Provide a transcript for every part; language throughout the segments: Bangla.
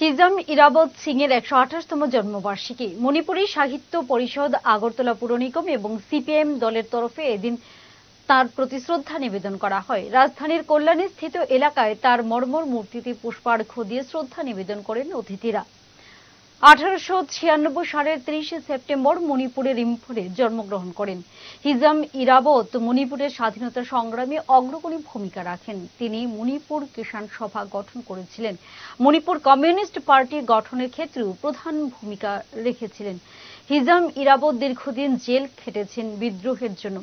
হিজাম ইরাবত সিং এর 128তম জন্মবার্ষিকী। মণিপুরী সাহিত্য পরিষদ, আগরতলা পুর নিগম এবং সিপিএম দলের তরফে এদিন তার প্রতি শ্রদ্ধা নিবেদন করা হয়। রাজধানীর কল্যাণী স্থিত এলাকায় তার মর্মর মূর্তিতে পুষ্পার্ঘ্য দিয়ে শ্রদ্ধা নিবেদন করেন অতিথিরা। 1896 সালের 30 সেপ্টেম্বর মণিপুরের ইম্ফলে জন্মগ্রহণ করেন। হিজাম ইরাবত মণিপুরের স্বাধীনতা সংগ্রামে অগ্রগণী ভূমিকা রাখেন। তিনি মণিপুর কিষাণ সভা গঠন করেছিলেন। মণিপুর কমিউনিস্ট পার্টি গঠনের ক্ষেত্রেও প্রধান ভূমিকা রেখেছিলেন। হিজাম ইরাবত দীর্ঘদিন জেল খেটেছেন বিদ্রোহের জন্য।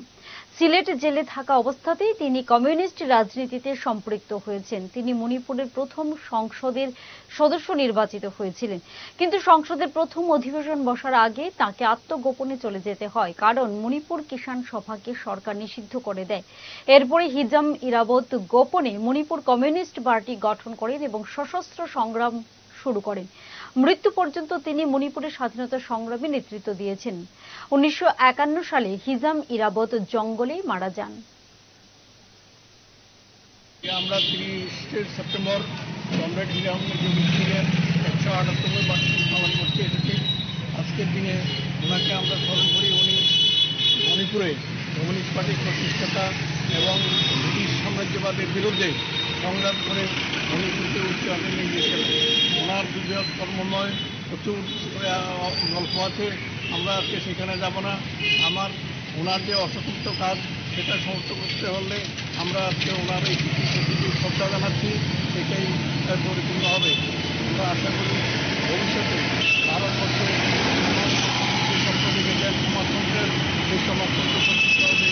সিলেট জেলে থাকা অবস্থাতেই তিনি কমিউনিস্ট রাজনীতিতে সম্পৃক্ত হয়েছেন। তিনি মণিপুরের প্রথম সংসদের সদস্য নির্বাচিত হয়েছিলেন, কিন্তু সংসদের প্রথম অধিবেশন বসার আগে তাকে আত্মগোপনে চলে যেতে হয়, কারণ মণিপুর কিষাণ সভাকে সরকার নিষিদ্ধ করে দেয়। এরপরে হিজাম ইরাবত গোপনে মণিপুর কমিউনিস্ট পার্টি গঠন করেন এবং সশস্ত্র সংগ্রাম শুরু করেন। মৃত্যু পর্যন্ত তিনি মণিপুরের স্বাধীনতা সংগ্রামে নেতৃত্ব দিয়েছেন। 1951 সালে হিজাম ইরাবত জঙ্গলে মারা যান। আমরা 30 সেপ্টেম্বর কমরেড হিজাম ইরাবতের 158তম বার্ষিকী পালন করতে এসেছি। আজকের দিনে ওনাকে আমরা স্মরণ করি। উনি মণিপুরে কমিউনিস্ট পার্টির প্রতিষ্ঠাতা এবং ব্রিটিশ সাম্রাজ্যবাদের বিরুদ্ধে সংগ্রাম করে মণিপুরকে উচ্চারণে নিয়ে গিয়েছিলেন। ওনার বৃহৎ কর্মময় প্রচুর গল্প আছে, আমরা আজকে সেখানে যাব না। ওনার যে অসমাপ্ত কাজ সেটা সমাপ্ত করতে হলে আমরা আজকে ওনার এই শ্রদ্ধা জানাচ্ছি, সেটাই পরিপূর্ণ হবে। আমরা আশা করি ভবিষ্যতে ভারতবর্ষে সমাজতন্ত্রের সেই সমাজতন্ত্র প্রতিষ্ঠা হবে।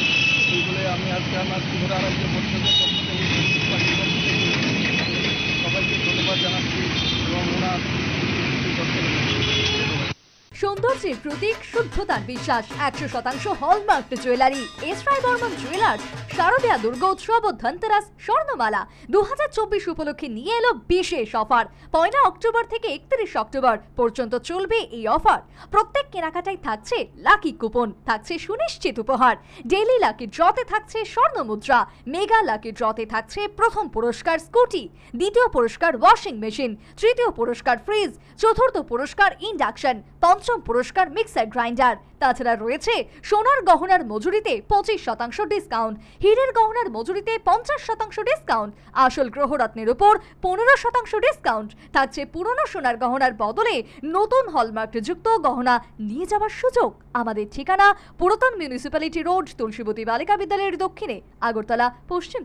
এইগুলো আমি আজকে আমার ত্রিপুরা রাজ্য পরিষদের পক্ষ থেকে সবাইকে ধন্যবাদ জানাচ্ছি এবং ওনার সৌন্দর্যের প্রতীক, শুদ্ধতার বিশ্বাস, 100% hallmark jewellery. S Roy Barman jewellers শারদীয়া দুর্গোৎসব ও ধনতেরাস স্বর্ণমালা 2024 উপলক্ষে নিয়ে এলো বিশেষ অফার। 1 অক্টোবর থেকে 31 অক্টোবর পর্যন্ত চলবে এই অফার। প্রত্যেক কেনাকাটায় থাকছে লাকি কুপন, থাকছে সুনিশ্চিত উপহার। ডেইলি লাকি ড্রতে থাকছে স্বর্ণ মুদ্রা, মেগা লাকি ড্রতে থাকছে প্রথম পুরস্কার স্কুটি, দ্বিতীয় পুরস্কার ওয়াশিং মেশিন, তৃতীয় পুরস্কার ফ্রিজ, চতুর্থ পুরস্কার ইন্ডাকশন, পঞ্চম পুরস্কার মিক্সার গ্রাইন্ডার। তাছাড়া রয়েছে সোনার গহনার মজুরিতে 25% ডিসকাউন্ট, হীরের গহনার মজুরিতে 50% ডিসকাউন্ট, আসল গ্রহরত্নের উপর 15% ডিসকাউন্ট। থাকছে পুরনো সোনার গহনার বদলে নতুন হলমার্ক যুক্ত গহনা নিয়ে যাওয়ার সুযোগ। আমাদের ঠিকানা পুরাতন মিউনিসিপ্যালিটি রোড, তুলসীবতী বালিকা বিদ্যালয়ের দক্ষিণে, আগরতলা, পশ্চিম।